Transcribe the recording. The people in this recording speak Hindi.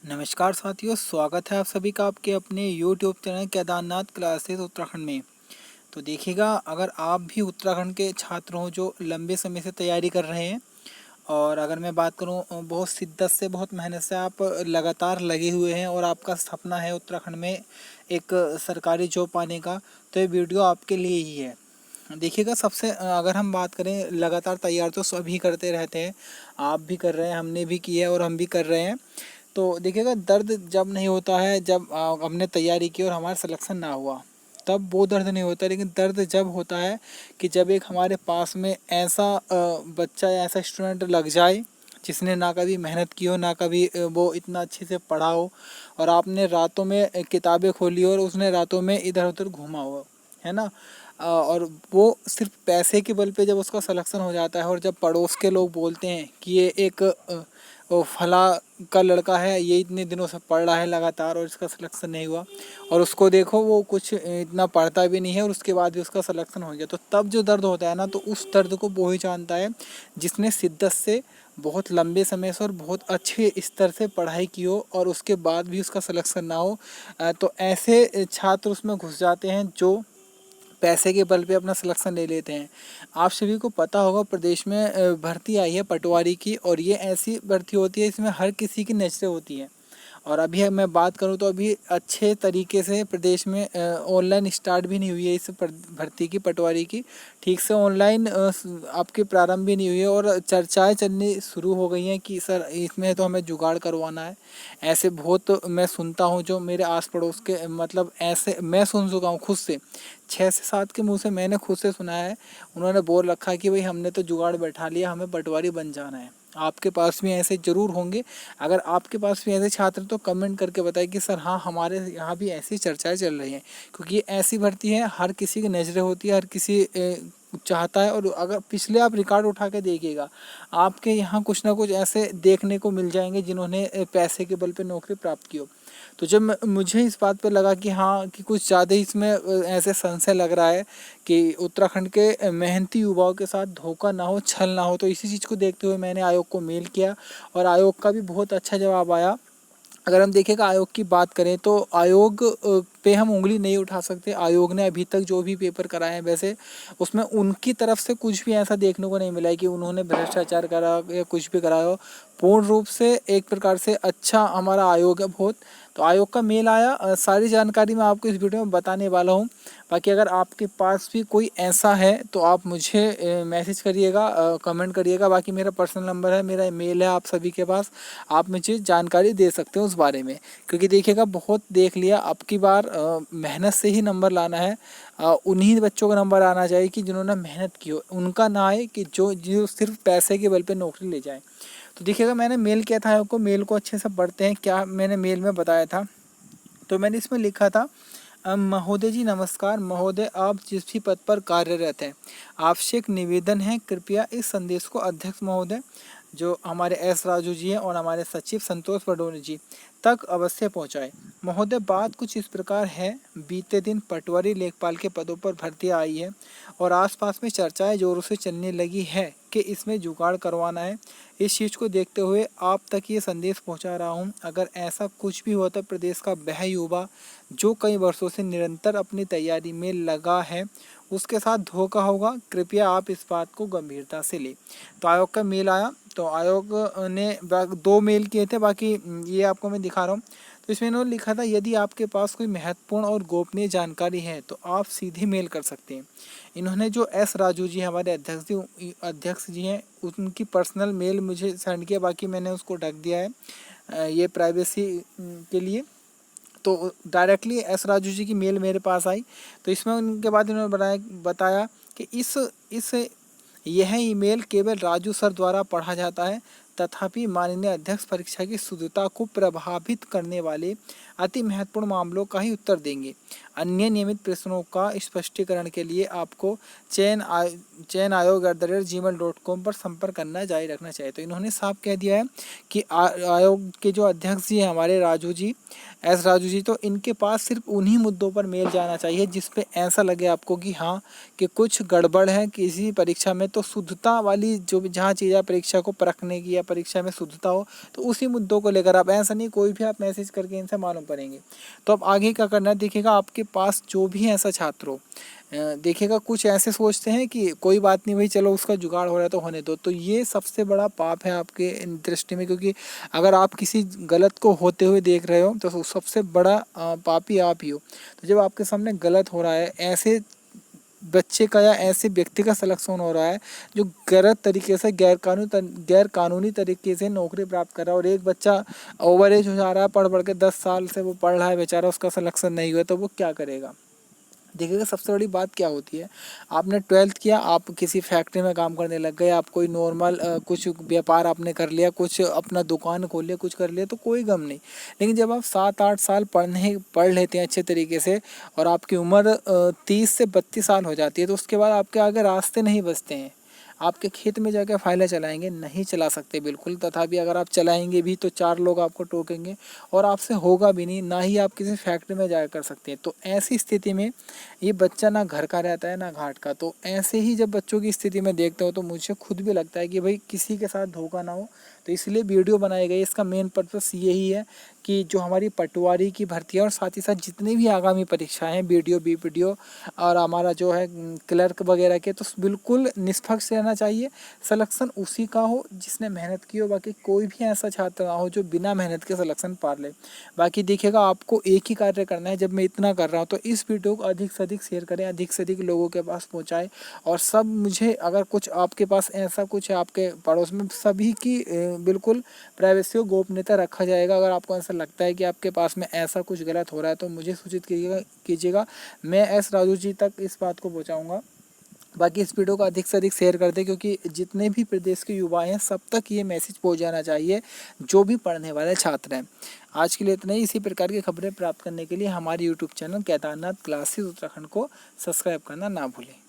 नमस्कार साथियों, स्वागत है आप सभी का आपके अपने YouTube channel Kedarnath classes Uttarakhand में। तो देखिएगा, अगर आप भी उत्तराखंड के छात्र हो जो लंबे समय से तैयारी कर रहे हैं, और अगर मैं बात करूं बहुत शिद्दत से, बहुत मेहनत से आप लगातार लगे हुए हैं और आपका सपना है उत्तराखंड में एक सरकारी जॉब पाने का, तो ये वीडियो आपके लिए ही है। देखिएगा, सबसे अगर हम बात करें, लगातार तैयार तो सभी करते रहते हैं, आप भी कर रहे हैं, हमने भी की है और हम भी कर रहे हैं। तो देखिएगा, दर्द जब नहीं होता है, जब हमने तैयारी की और हमारा सिलेक्शन ना हुआ, तब वो दर्द नहीं होता। लेकिन दर्द जब होता है कि जब एक हमारे पास में ऐसा बच्चा या ऐसा स्टूडेंट लग जाए जिसने ना कभी मेहनत की हो, ना कभी वो इतना अच्छे से पढ़ा हो, और आपने रातों में किताबें खोली और उसने रातों में इधर उधर घूमा हो, है ना। और वो सिर्फ पैसे के बल पे जब उसका सिलेक्शन हो जाता है, और जब पड़ोस के लोग बोलते हैं कि ये एक वो फला का लड़का है, ये इतने दिनों से पढ़ रहा है लगातार और इसका सिलेक्शन नहीं हुआ, और उसको देखो वो कुछ इतना पढ़ता भी नहीं है और उसके बाद भी उसका सिलेक्शन हो गया, तो तब जो दर्द होता है ना, तो उस दर्द को वो ही जानता है जिसने शिद्दत से बहुत लंबे समय से और बहुत अच्छे स्तर से पढ़ाई की हो और उसके बाद भी उसका सिलेक्शन ना हो। तो ऐसे छात्र उसमें घुस जाते हैं जो पैसे के बल पे अपना सिलेक्शन ले लेते हैं। आप सभी को पता होगा, प्रदेश में भर्ती आई है पटवारी की, और ये ऐसी भर्ती होती है इसमें हर किसी की नज़रें होती हैं। और अभी मैं बात करूं तो अभी अच्छे तरीके से प्रदेश में ऑनलाइन स्टार्ट भी नहीं हुई है इस भर्ती की, पटवारी की। ठीक से ऑनलाइन आपकी प्रारंभ भी नहीं हुई है, और चर्चाएं चलनी शुरू हो गई हैं कि सर इसमें तो हमें जुगाड़ करवाना है। ऐसे बहुत मैं सुनता हूं, जो मेरे आस पड़ोस के, मतलब ऐसे मैं सुन चुका हूं खुद से, 6 से 7 के मुंह से मैंने खुद से सुना है। उन्होंने बोल रखा है कि भाई हमने तो जुगाड़ बैठा लिया, हमें पटवारी बन जाना है। आपके पास भी ऐसे ज़रूर होंगे। अगर आपके पास भी ऐसे छात्र, तो कमेंट करके बताएं कि सर हाँ, हमारे यहाँ भी ऐसी चर्चाएं चल रही हैं। क्योंकि ये ऐसी भर्ती है, हर किसी की नज़रें होती है, हर किसी चाहता है। और अगर पिछले आप रिकॉर्ड उठा के देखिएगा, आपके यहाँ कुछ ना कुछ ऐसे देखने को मिल जाएंगे जिन्होंने पैसे के बल पे नौकरी प्राप्त की हो। तो जब मुझे इस बात पे लगा कि हाँ, कि कुछ ज़्यादा ही इसमें ऐसे संशय लग रहा है कि उत्तराखंड के मेहनती युवाओं के साथ धोखा ना हो, छल ना हो, तो इसी चीज़ को देखते हुए मैंने आयोग को मेल किया, और आयोग का भी बहुत अच्छा जवाब आया। अगर हम देखेगा आयोग की बात करें, तो आयोग पे हम उंगली नहीं उठा सकते। आयोग ने अभी तक जो भी पेपर कराए हैं, वैसे उसमें उनकी तरफ से कुछ भी ऐसा देखने को नहीं मिला है कि उन्होंने भ्रष्टाचार करा या कुछ भी कराया हो। पूर्ण रूप से एक प्रकार से अच्छा हमारा आयोग है बहुत। तो आयोग का मेल आया, सारी जानकारी मैं आपको इस वीडियो में बताने वाला हूँ। बाकी अगर आपके पास भी कोई ऐसा है तो आप मुझे मैसेज करिएगा, कमेंट करिएगा। बाकी मेरा पर्सनल नंबर है, मेरा ईमेल है आप सभी के पास, आप मुझे जानकारी दे सकते हो उस बारे में। क्योंकि देखिएगा, बहुत देख लिया, अब की बार मेहनत से ही नंबर लाना है। उन्हीं बच्चों का नंबर आना चाहिए कि जिन्होंने मेहनत की हो, उनका ना आए कि जो जो सिर्फ पैसे के बल पे नौकरी ले जाए। तो देखिएगा, मैंने मेल किया था आपको, मेल को अच्छे से पढ़ते हैं क्या मैंने मेल में बताया था। तो मैंने इसमें लिखा था, महोदय जी नमस्कार। महोदय, आप जिस भी पद पर कार्यरत हैं, आपसे एक निवेदन है, कृपया इस संदेश को अध्यक्ष महोदय, जो हमारे एस राजू जी हैं, और हमारे सचिव संतोष पडोनी जी तक अवश्य पहुंचाएं। महोदय, बात कुछ इस प्रकार है, बीते दिन पटवारी लेखपाल के पदों पर भर्ती आई है, और आसपास में चर्चाएं जोरों से चलने लगी है कि इसमें जुगाड़ करवाना है। इस चीज़ को देखते हुए आप तक ये संदेश पहुंचा रहा हूं। अगर ऐसा कुछ भी होता, प्रदेश का वह युवा जो कई वर्षों से निरंतर अपनी तैयारी में लगा है, उसके साथ धोखा होगा, कृपया आप इस बात को गंभीरता से लें। तो आयोग का मेल आया। तो आयोग ने 2 मेल किए थे, बाकी ये आपको मैं दिखा रहा हूँ। तो इसमें इन्होंने लिखा था, यदि आपके पास कोई महत्वपूर्ण और गोपनीय जानकारी है तो आप सीधे मेल कर सकते हैं। इन्होंने जो एस राजू जी हमारे अध्यक्ष जी हैं, उनकी पर्सनल मेल मुझे सेंड किया, बाकी मैंने उसको ढक दिया है ये प्राइवेसी के लिए। तो डायरेक्टली एस राजू जी की मेल मेरे पास आई। तो इसमें उनके बाद इन्होंने बताया कि इस यह ईमेल केवल राजू सर द्वारा पढ़ा जाता है, तथापि माननीय अध्यक्ष परीक्षा की शुद्धता को प्रभावित करने वाले अति महत्वपूर्ण मामलों का ही उत्तर देंगे। अन्य नियमित प्रश्नों का स्पष्टीकरण के लिए आपको चयन आयोग@gmail.com पर संपर्क करना जारी रखना चाहिए। तो इन्होंने साफ कह दिया है कि आयोग के जो अध्यक्ष जी हैं हमारे राजू जी, तो इनके पास सिर्फ उन्हीं मुद्दों पर मेल जाना चाहिए जिस पे ऐसा लगे आपको कि हाँ कि कुछ गड़बड़ है किसी परीक्षा में। तो शुद्धता वाली जो जहाँ चीज़ है परीक्षा को परखने की या परीक्षा में शुद्धता हो, तो उसी मुद्दों को लेकर आप, ऐसा नहीं कोई भी आप मैसेज करके इनसे मालूम करेंगे। तो अब आगे क्या करना है, देखिएगा आपके पास जो भी ऐसा छात्र हो, देखिएगा कुछ ऐसे सोचते हैं कि कोई बात नहीं भाई, चलो उसका जुगाड़ हो रहा है तो होने दो। तो ये सबसे बड़ा पाप है आपके दृष्टि में, क्योंकि अगर आप किसी गलत को होते हुए देख रहे हो तो सबसे बड़ा पापी आप ही हो। तो जब आपके सामने गलत हो रहा है, ऐसे बच्चे का या ऐसे व्यक्ति का सिलेक्शन हो रहा है जो गलत तरीके से गैर कानूनी तरीके से नौकरी प्राप्त कर रहा है, और एक बच्चा ओवर एज हो जा रहा है, पढ़ के 10 साल से वो पढ़ रहा है बेचारा, उसका सिलेक्शन नहीं हुआ, तो वो क्या करेगा। देखिएगा सबसे बड़ी बात क्या होती है, आपने 12th किया, आप किसी फैक्ट्री में काम करने लग गए, आप कोई नॉर्मल कुछ व्यापार आपने कर लिया, कुछ अपना दुकान खोल लिया, कुछ कर लिया, तो कोई गम नहीं। लेकिन जब आप 7-8 साल पढ़ लेते हैं अच्छे तरीके से, और आपकी उम्र 30 से 32 साल हो जाती है, तो उसके बाद आपके आगे रास्ते नहीं बचते हैं। आपके खेत में जाकर फाइलें चलाएंगे, नहीं चला सकते बिल्कुल। तथापि अगर आप चलाएंगे भी तो 4 लोग आपको टोकेंगे और आपसे होगा भी नहीं, ना ही आप किसी फैक्ट्री में जाकर कर सकते हैं। तो ऐसी स्थिति में ये बच्चा ना घर का रहता है ना घाट का। तो ऐसे ही जब बच्चों की स्थिति में देखते हो तो मुझे खुद भी लगता है कि भाई किसी के साथ धोखा ना हो। तो इसलिए वीडियो बनाई गई। इसका मेन पर्पस यही है कि जो हमारी पटवारी की भर्ती है और साथ ही साथ जितनी भी आगामी परीक्षाएं हैं, बीडीओ, बीपीडीओ और हमारा जो है क्लर्क वगैरह के, तो बिल्कुल निष्पक्ष रहना चाहिए। सिलेक्शन उसी का हो जिसने मेहनत की हो, बाकी कोई भी ऐसा छात्र ना हो जो बिना मेहनत के सिलेक्शन पा ले। बाकी देखिएगा आपको एक ही कार्य करना है। जब मैं इतना कर रहा हूँ तो इस वीडियो को अधिक से अधिक शेयर करें, अधिक से अधिक लोगों के पास पहुँचाएँ। और सब मुझे अगर कुछ आपके पास ऐसा कुछ है आपके पड़ोस में, सभी की बिल्कुल प्राइवेसी और गोपनीयता रखा जाएगा। अगर आपको ऐसा लगता है कि आपके पास में ऐसा कुछ गलत हो रहा है तो मुझे सूचित कीजिएगा। मैं एस राजू जी तक इस बात को पहुंचाऊंगा। बाकी इस वीडियो को अधिक से अधिक शेयर कर दें, क्योंकि जितने भी प्रदेश के युवा हैं सब तक ये मैसेज पहुंच जाना चाहिए, जो भी पढ़ने वाले छात्र हैं। आज के लिए इतना ही। इसी प्रकार की खबरें प्राप्त करने के लिए हमारे YouTube channel Kedarnath classes Uttarakhand को सब्सक्राइब करना ना भूलें।